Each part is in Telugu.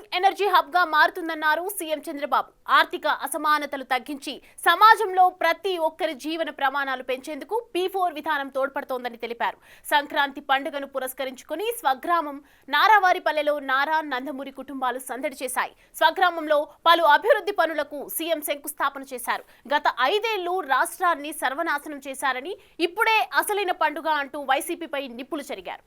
గ్రీన్ ఎనర్జీ హబ్ గా మారుతుందన్నారు సీఎం చంద్రబాబు. ఆర్థిక అసమానతలు తగ్గించి సమాజంలో ప్రతి ఒక్కరి జీవన ప్రమాణాలు పెంచేందుకు P4 విధానం తోడ్పడుతోందని తెలిపారు. సంక్రాంతి పండుగను పురస్కరించుకుని స్వగ్రామం నారావారిపల్లెలో నారా నందమూరి కుటుంబాలు సందడి చేశాయి. స్వగ్రామంలో పలు అభివృద్ధి పనులకు సీఎం శంకుస్థాపన చేశారు. గత 5 ఏళ్లు రాష్ట్రాన్ని సర్వనాశనం చేశారని, ఇప్పుడే అసలైన పండుగ అంటూ వైసీపీపై నిప్పులు చెరిగారు.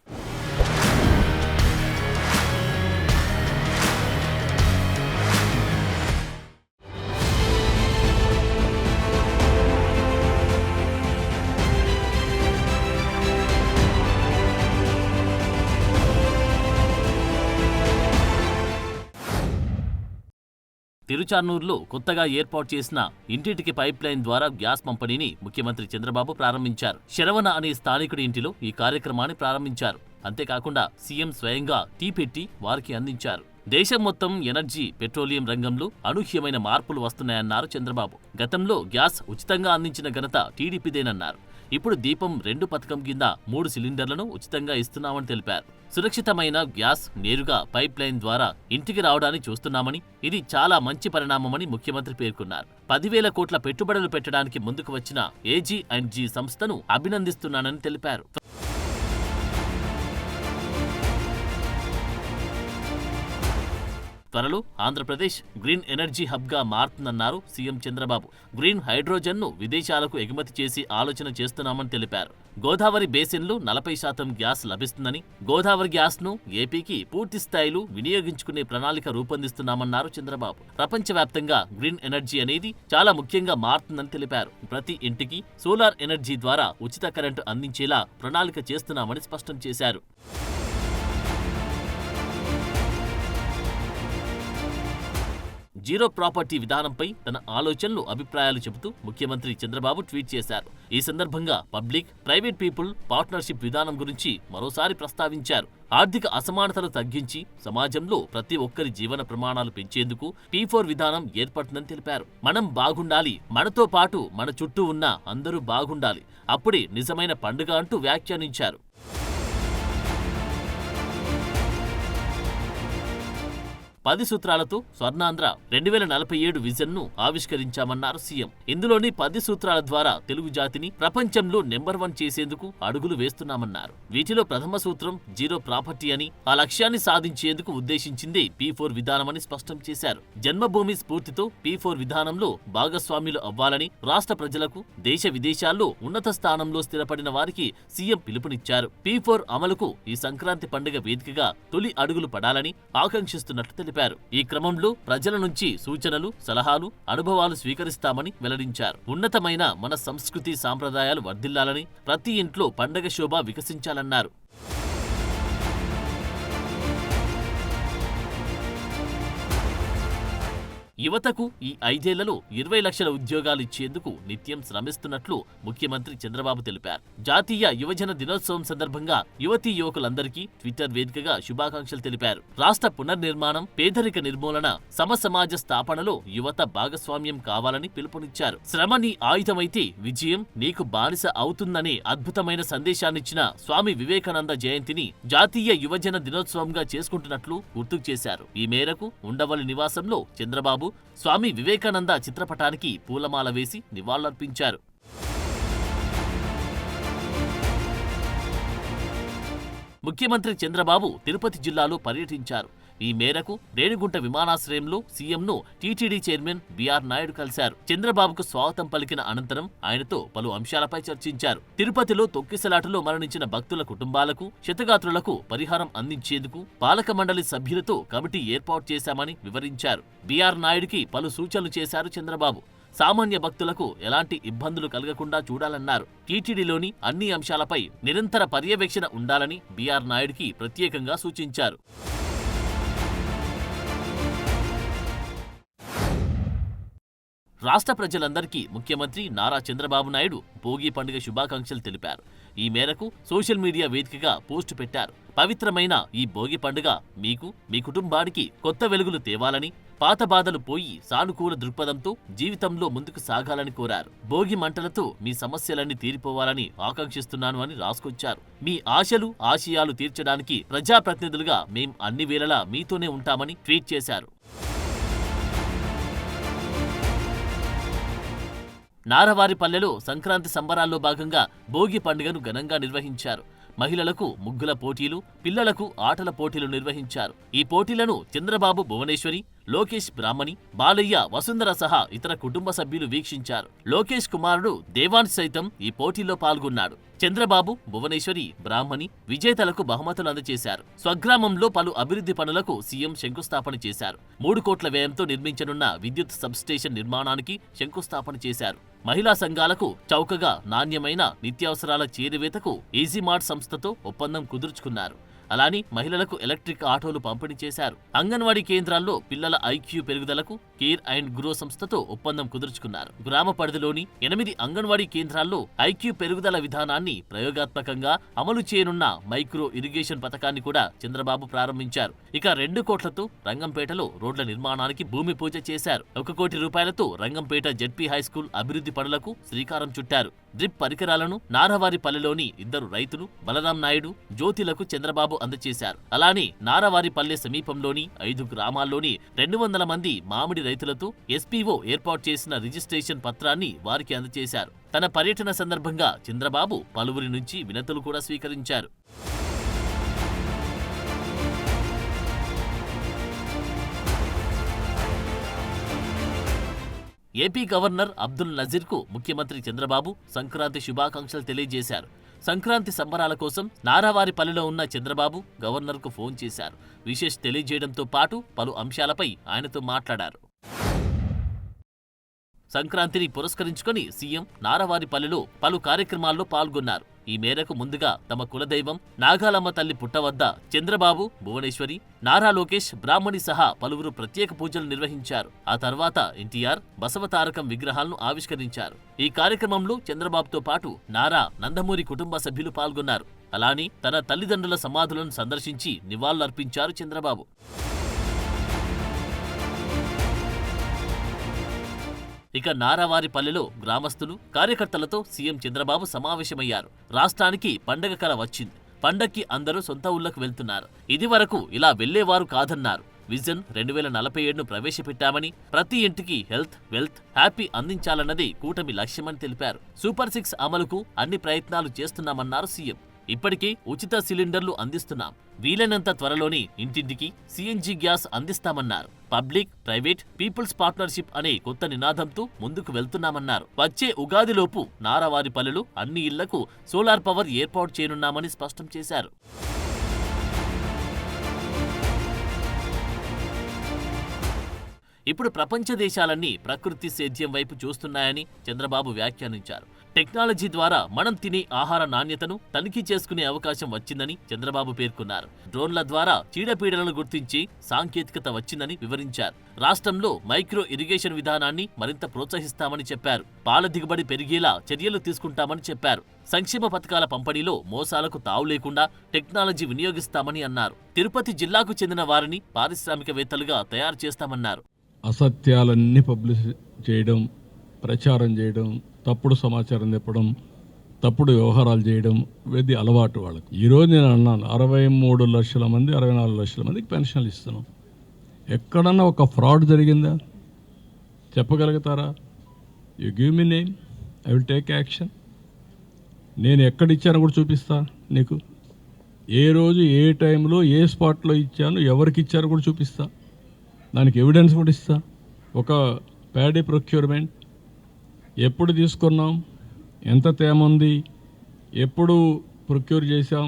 తిరుచానూరులో కొత్తగా ఏర్పాటు చేసిన ఇంటింటికి పైప్ లైన్ ద్వారా గ్యాస్ పంపిణీని ముఖ్యమంత్రి చంద్రబాబు ప్రారంభించారు. శరవణ అనే స్థానికుడి ఇంటిలో ఈ కార్యక్రమాన్ని ప్రారంభించారు. అంతేకాకుండా సీఎం స్వయంగా టీ పెట్టి వారికి అందించారు. దేశం మొత్తం ఎనర్జీ, పెట్రోలియం రంగంలో అనూహ్యమైన మార్పులు వస్తున్నాయన్నారు చంద్రబాబు. గతంలో గ్యాస్ ఉచితంగా అందించిన ఘనత టీడీపీదేనన్నారు. ఇప్పుడు దీపం 2 పథకం కింద 3 సిలిండర్లను ఉచితంగా ఇస్తున్నామని తెలిపారు. సురక్షితమైన గ్యాస్ నేరుగా పైప్ లైన్ ద్వారా ఇంటికి రావడాన్ని చూస్తున్నామని, ఇది చాలా మంచి పరిణామమని ముఖ్యమంత్రి పేర్కొన్నారు. 10,000 కోట్ల పెట్టుబడులు పెట్టడానికి ముందుకు వచ్చిన AG&G సంస్థను అభినందిస్తున్నానని తెలిపారు. త్వరలో ఆంధ్రప్రదేశ్ గ్రీన్ ఎనర్జీ హబ్ గా మారుతుందన్నారు సీఎం చంద్రబాబు. గ్రీన్ హైడ్రోజన్ను విదేశాలకు ఎగుమతి చేసి ఆలోచన చేస్తున్నామని తెలిపారు. గోదావరి బేసిన్లో 40% గ్యాస్ లభిస్తుందని, గోదావరి గ్యాస్ను ఏపీకి పూర్తి స్థాయిలో వినియోగించుకునే ప్రణాళిక రూపొందిస్తున్నామన్నారు చంద్రబాబు. ప్రపంచవ్యాప్తంగా గ్రీన్ ఎనర్జీ అనేది చాలా ముఖ్యంగా మారుతుందని తెలిపారు. ప్రతి ఇంటికి సోలార్ ఎనర్జీ ద్వారా ఉచిత కరెంటు అందించేలా ప్రణాళిక చేస్తున్నామని స్పష్టం చేశారు. జీరో ప్రాపర్టీ విధానంపై తన ఆలోచనలు, అభిప్రాయాలు చెబుతూ ముఖ్యమంత్రి చంద్రబాబు ట్వీట్ చేశారు. ఈ సందర్భంగా పబ్లిక్ ప్రైవేట్ పీపుల్ పార్ట్నర్షిప్ విధానం గురించి మరోసారి ప్రస్తావించారు. ఆర్థిక అసమానతలు తగ్గించి సమాజంలో ప్రతి ఒక్కరి జీవన ప్రమాణాలు పెంచేందుకు P4 విధానం ఏర్పడుతుందని తెలిపారు. మనం బాగుండాలి, మనతో పాటు మన చుట్టూ ఉన్న అందరూ బాగుండాలి, అప్పుడే నిజమైన పండుగ అంటూ వ్యాఖ్యానించారు. 10 సూత్రాలతో స్వర్ణాంధ్ర 2047 విజన్ను ఆవిష్కరించామన్నారు సీఎం. ఇందులోని 10 సూత్రాల ద్వారా తెలుగు జాతిని ప్రపంచంలో నెంబర్ 1 చేసేందుకు అడుగులు వేస్తున్నామన్నారు. వీటిలో ప్రథమ సూత్రం జీరో ప్రాపర్టీ అని, ఆ లక్ష్యాన్ని సాధించేందుకు ఉద్దేశించిందే P4 విధానమని స్పష్టం చేశారు. జన్మభూమి స్ఫూర్తితో P4 విధానంలో భాగస్వామ్యులు అవ్వాలని రాష్ట్ర ప్రజలకు, దేశ విదేశాల్లో ఉన్నత స్థానంలో స్థిరపడిన వారికి సీఎం పిలుపునిచ్చారు. P4 అమలుకు ఈ సంక్రాంతి పండుగ వేదికగా తొలి అడుగులు పడాలని ఆకాంక్షిస్తున్నట్లు తెలిపారు. ఈ క్రమంలో ప్రజల నుంచి సూచనలు, సలహాలు, అనుభవాలు స్వీకరిస్తామని వెల్లడించారు. ఉన్నతమైన మన సంస్కృతి సాంప్రదాయాలు వర్ధిల్లాలని, ప్రతి ఇంట్లో పండగ శోభ వికసించాలన్నారు. యువతకు ఈ 5 ఏళ్లలో 20 లక్షల ఉద్యోగాలు ఇచ్చేందుకు నిత్యం శ్రమిస్తున్నట్లు ముఖ్యమంత్రి చంద్రబాబు తెలిపారు. జాతీయ యువజన దినోత్సవం సందర్భంగా యువతీ యువకులందరికీ ట్విట్టర్ వేదికగా శుభాకాంక్షలు తెలిపారు. రాష్ట్ర పునర్నిర్మాణం, పేదరిక నిర్మూలన, సమసమాజ స్థాపనలో యువత భాగస్వామ్యం కావాలని పిలుపునిచ్చారు. శ్రమ నీ ఆయుధమైతే విజయం నీకు బానిస అవుతుందనే అద్భుతమైన సందేశాన్నిచ్చిన స్వామి వివేకానంద జయంతిని జాతీయ యువజన దినోత్సవంగా చేసుకుంటున్నట్లు గుర్తుకు చేశారు. ఈ మేరకు ఉండవల్లి నివాసంలో చంద్రబాబు స్వామి వివేకానంద చిత్రపటానికి పూలమాల వేసి నివాళులర్పించారు. ముఖ్యమంత్రి చంద్రబాబు తిరుపతి జిల్లాలో పర్యటించారు. ఈ మేరకు రేణిగుంట విమానాశ్రయంలో సీఎంను టీటీడీ చైర్మన్ బీఆర్ నాయుడు కలిశారు. చంద్రబాబుకు స్వాగతం పలికిన అనంతరం ఆయనతో పలు అంశాలపై చర్చించారు. తిరుపతిలో తొక్కిసలాటలో మరణించిన భక్తుల కుటుంబాలకు, క్షతగాత్రులకు పరిహారం అందించేందుకు పాలక మండలి సభ్యులతో కమిటీ ఏర్పాటు చేశామని వివరించారు. బీఆర్ నాయుడికి పలు సూచనలు చేశారు చంద్రబాబు. సామాన్య భక్తులకు ఎలాంటి ఇబ్బందులు కలగకుండా చూడాలన్నారు. టీటీడీలోని అన్ని అంశాలపై నిరంతర పర్యవేక్షణ ఉండాలని బీఆర్ నాయుడికి ప్రత్యేకంగా సూచించారు. రాష్ట్ర ప్రజలందరికీ ముఖ్యమంత్రి నారా చంద్రబాబు నాయుడు భోగి పండుగ శుభాకాంక్షలు తెలిపారు. ఈ మేరకు సోషల్ మీడియా వేదికగా పోస్టు పెట్టారు. పవిత్రమైన ఈ భోగి పండుగ మీకు, మీ కుటుంబానికి కొత్త వెలుగులు తేవాలని, పాత బాధలు పోయి సానుకూల దృక్పథంతో జీవితంలో ముందుకు సాగాలని కోరారు. భోగి మంటలతో మీ సమస్యలన్నీ తీరిపోవాలని ఆకాంక్షిస్తున్నాను అని రాసుకొచ్చారు. మీ ఆశలు ఆశయాలు తీర్చడానికి ప్రజాప్రతినిధులుగా మేం అన్ని వేళలా మీతోనే ఉంటామని ట్వీట్ చేశారు. నారవారిపల్లెలో సంక్రాంతి సంబరాల్లో భాగంగా భోగి పండుగను ఘనంగా నిర్వహించారు. మహిళలకు ముగ్గుల పోటీలు, పిల్లలకు ఆటల పోటీలు నిర్వహించారు. ఈ పోటీలను చంద్రబాబు భువనేశ్వరి, లోకేష్ బ్రాహ్మణి, బాలయ్య వసుంధర సహా ఇతర కుటుంబ సభ్యులు వీక్షించారు. లోకేష్ కుమారుడు దేవాంశ్ సైతం ఈ పోటీల్లో పాల్గొన్నాడు. చంద్రబాబు, భువనేశ్వరి, బ్రాహ్మణి విజేతలకు బహుమతులు అందజేశారు. స్వగ్రామంలో పలు అభివృద్ధి పనులకు సీఎం శంకుస్థాపన చేశారు. 3 కోట్ల వ్యయంతో నిర్మించనున్న విద్యుత్ సబ్స్టేషన్ నిర్మాణానికి శంకుస్థాపన చేశారు. మహిళా సంఘాలకు చౌకగా నాణ్యమైన నిత్యావసరాల చేరువేతకు ఈజీమార్ట్ సంస్థతో ఒప్పందం కుదుర్చుకున్నారు. అలానే మహిళలకు ఎలక్ట్రిక్ ఆటోలు పంపిణీ చేశారు. అంగన్వాడీ కేంద్రాల్లో పిల్లల ఐక్యూ పెరుగుదలకు కేర్ అండ్ గ్రో సంస్థతో ఒప్పందం కుదుర్చుకున్నారు. గ్రామ పరిధిలోని 8 అంగన్వాడీ కేంద్రాల్లో ఐక్యూ పెరుగుదల విధానాన్ని ప్రయోగాత్మకంగా అమలు చేయనున్న మైక్రో ఇరిగేషన్ పథకాన్ని కూడా చంద్రబాబు ప్రారంభించారు. ఇక 2 కోట్లతో రంగంపేటలో రోడ్ల నిర్మాణానికి భూమి పూజ చేశారు. 1 కోటి రూపాయలతో రంగంపేట జెడ్పీ హైస్కూల్ అభివృద్ధి పనులకు శ్రీకారం చుట్టారు. డ్రిప్ పరికరాలను నారవారిపల్లెలోని 2 రైతులు బలరాం నాయుడు, జ్యోతిలకు చంద్రబాబు అందజేశారు. అలానే నారవారిపల్లె సమీపంలోని 5 గ్రామాల్లోని 200 మంది మామిడి రైతులతో ఎస్పీఓ ఏర్పాటు చేసిన రిజిస్ట్రేషన్ పత్రాన్ని వారికి అందజేశారు. తన పర్యటన సందర్భంగా చంద్రబాబు పలువురి నుంచి వినతులు కూడా స్వీకరించారు. ఏపీ గవర్నర్ అబ్దుల్ నజీర్కు ముఖ్యమంత్రి చంద్రబాబు సంక్రాంతి శుభాకాంక్షలు తెలియజేశారు. సంక్రాంతి సంబరాల కోసం నారావారిపల్లెలో ఉన్న చంద్రబాబు గవర్నర్కు ఫోన్ చేశారు. విశేష్ తెలియజేయడంతో పాటు పలు అంశాలపై ఆయనతో మాట్లాడారు. సంక్రాంతిని పురస్కరించుకొని సీఎం నారవారిపల్లెలో పలు కార్యక్రమాల్లో పాల్గొన్నారు. ఈ మేరకు ముందుగా తమ కులదైవం నాగాలమ్మ తల్లి పుట్టవద్ద చంద్రబాబు, భువనేశ్వరి, నారా లోకేష్, బ్రాహ్మణి సహా పలువురు ప్రత్యేక పూజలు నిర్వహించారు. ఆ తర్వాత ఎన్టీఆర్, బసవతారకం విగ్రహాలను ఆవిష్కరించారు. ఈ కార్యక్రమంలో చంద్రబాబుతో పాటు నారా, నందమూరి కుటుంబ సభ్యులు పాల్గొన్నారు. అలానే తన తల్లిదండ్రుల సమాధులను సందర్శించి నివాళులర్పించారు చంద్రబాబు. ఇక నారావారిపల్లెలో గ్రామస్తులు, కార్యకర్తలతో సీఎం చంద్రబాబు సమావేశమయ్యారు. రాష్ట్రానికి పండగ కల వచ్చింది. పండక్కి అందరూ సొంత ఊళ్లకు వెళ్తున్నారు. ఇదివరకు ఇలా వెళ్లేవారు కాదన్నారు. విజన్ 2047ను ప్రవేశపెట్టామని, ప్రతి ఇంటికి హెల్త్, వెల్త్, హ్యాపీ అందించాలన్నది కూటమి లక్ష్యమని తెలిపారు. సూపర్ 6 అమలుకు అన్ని ప్రయత్నాలు చేస్తున్నామన్నారు సీఎం. ఇప్పటికే ఉచిత సిలిండర్లు అందిస్తున్నాం. వీలైనంత త్వరలోనే ఇంటింటికి సీఎన్జీ గ్యాస్ అందిస్తామన్నారు. పబ్లిక్, ప్రైవేట్, పీపుల్స్ పార్ట్నర్షిప్ అనే కొత్త నినాదంతో ముందుకు వెళ్తున్నామన్నారు. వచ్చే ఉగాదిలోపు నారావారిపల్లెలో అన్ని ఇళ్లకు సోలార్ పవర్ ఏర్పాటు చేయనున్నామని స్పష్టం చేశారు. ఇప్పుడు ప్రపంచ దేశాలన్నీ ప్రకృతి సేద్యం వైపు చూస్తున్నాయని చంద్రబాబు వ్యాఖ్యానించారు. టెక్నాలజీ ద్వారా మనం తినే ఆహార నాణ్యతను తనిఖీ చేసుకునే అవకాశం వచ్చిందని చంద్రబాబు పేర్కొన్నారు. డ్రోన్ల ద్వారా చీడపీడలను గుర్తించి సాంకేతికత వచ్చిందని వివరించారు. రాష్ట్రంలో మైక్రో ఇరిగేషన్ విధానాన్ని మరింత ప్రోత్సహిస్తామని చెప్పారు. పాల దిగుబడి పెరిగేలా చర్యలు తీసుకుంటామని చెప్పారు. సంక్షేమ పథకాల పంపిణీలో మోసాలకు తావు లేకుండా టెక్నాలజీ వినియోగిస్తామని అన్నారు. తిరుపతి జిల్లాకు చెందిన వారిని పారిశ్రామికవేత్తలుగా తయారు చేస్తామన్నారు. అసత్యాలన్నీ పబ్లిష్ చేయడం, ప్రచారం చేయడం, తప్పుడు సమాచారం చెప్పడం, తప్పుడు వ్యవహారాలు చేయడం ఇది అలవాటు వాళ్ళకు. ఈరోజు నేను అన్నాను 63 లక్షల మంది 64 లక్షల మందికి పెన్షన్లు ఇస్తున్నాం. ఎక్కడన్నా ఒక ఫ్రాడ్ జరిగిందా చెప్పగలుగుతారా? You give me name, I will take action. నేను ఎక్కడిచ్చానో కూడా చూపిస్తా నీకు. ఏ రోజు ఏ టైంలో ఏ స్పాట్లో ఇచ్చాను, ఎవరికి ఇచ్చారో కూడా చూపిస్తా. దానికి ఎవిడెన్స్ కూడా ఇస్తా. ఒక ప్యాడీ ప్రొక్యూర్మెంట్ ఎప్పుడు తీసుకున్నాం, ఎంత తేమ ఉంది, ఎప్పుడు ప్రొక్యూర్ చేశాం,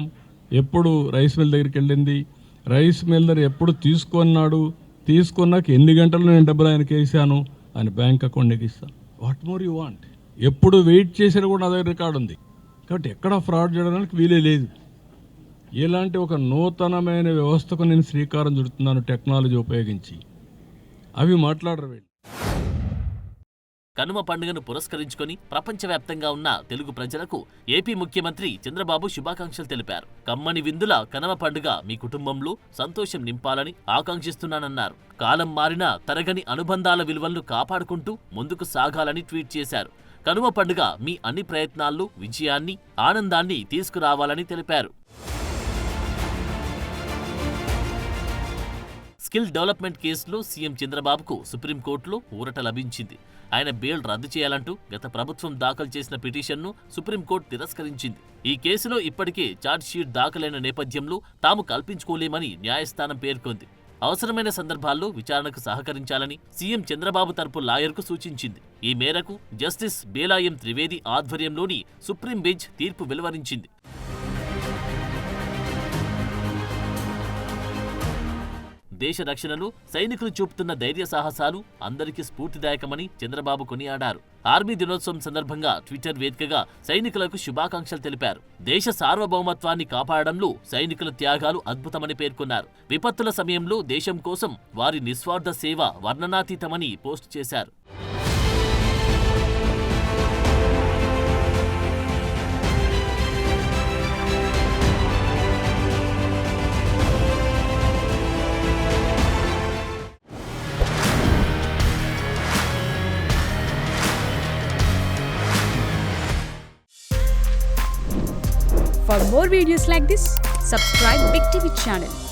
ఎప్పుడు రైస్ మిల్ దగ్గరికి వెళ్ళింది, రైస్ మిల్ దగ్గర ఎప్పుడు తీసుకున్నాడు, తీసుకున్నాక ఎన్ని గంటలు నేను డబ్బులు ఆయనకి వేసాను అని బ్యాంక్ అకౌంట్కి ఇస్తాను. What more you want? ఎప్పుడు వెయిట్ చేసినా కూడా నా దగ్గర రికార్డు ఉంది. కాబట్టి ఎక్కడ ఫ్రాడ్ చేయడానికి వీలే లేదు. ఇలాంటి ఒక నూతనమైన వ్యవస్థకు నేను శ్రీకారం చుడుతున్నాను టెక్నాలజీ ఉపయోగించి. అవి మాట్లాడరు. కనుమ పండుగను పురస్కరించుకొని ప్రపంచవ్యాప్తంగా ఉన్న తెలుగు ప్రజలకు ఏపీ ముఖ్యమంత్రి చంద్రబాబు శుభాకాంక్షలు తెలిపారు. కమ్మని విందుల కనుమ పండుగ మీ కుటుంబంలో సంతోషం నింపాలని ఆకాంక్షిస్తున్నానన్నారు. కాలం మారినా తరగని అనుబంధాల విలువలను కాపాడుకుంటూ ముందుకు సాగాలని ట్వీట్ చేశారు. కనుమ పండుగ మీ అన్ని ప్రయత్నాల్లో విజయాన్ని, ఆనందాన్ని తీసుకురావాలని తెలిపారు. స్కిల్ డెవలప్మెంట్ కేసులో సీఎం చంద్రబాబుకు సుప్రీంకోర్టులో ఊరట లభించింది. ఆయన బెయిల్ రద్దు చేయాలంటూ గత ప్రభుత్వం దాఖలు చేసిన పిటిషన్ను సుప్రీంకోర్టు తిరస్కరించింది. ఈ కేసులో ఇప్పటికే ఛార్జ్షీట్ దాఖలైన నేపథ్యంలో తాము కల్పించుకోలేమని న్యాయస్థానం పేర్కొంది. అవసరమైన సందర్భాల్లో విచారణకు సహకరించాలని సీఎం చంద్రబాబు తరపు లాయర్కు సూచించింది. ఈ మేరకు జస్టిస్ బేలాయం త్రివేది ఆధ్వర్యంలోని సుప్రీం బెంచ్ తీర్పు వెలువరించింది. దేశ రక్షణలో సైనికులు చూపుతున్న ధైర్య సాహసాలు అందరికీ స్ఫూర్తిదాయకమని చంద్రబాబు కొనియాడారు. ఆర్మీ దినోత్సవం సందర్భంగా ట్విట్టర్ వేదికగా సైనికులకు శుభాకాంక్షలు తెలిపారు. దేశ సార్వభౌమత్వాన్ని కాపాడడంలో సైనికుల త్యాగాలు అద్భుతమని పేర్కొన్నారు. విపత్తుల సమయంలో దేశం కోసం వారి నిస్వార్థ సేవ వర్ణనాతీతమని పోస్ట్ చేశారు. For more videos like this, subscribe Big TV channel.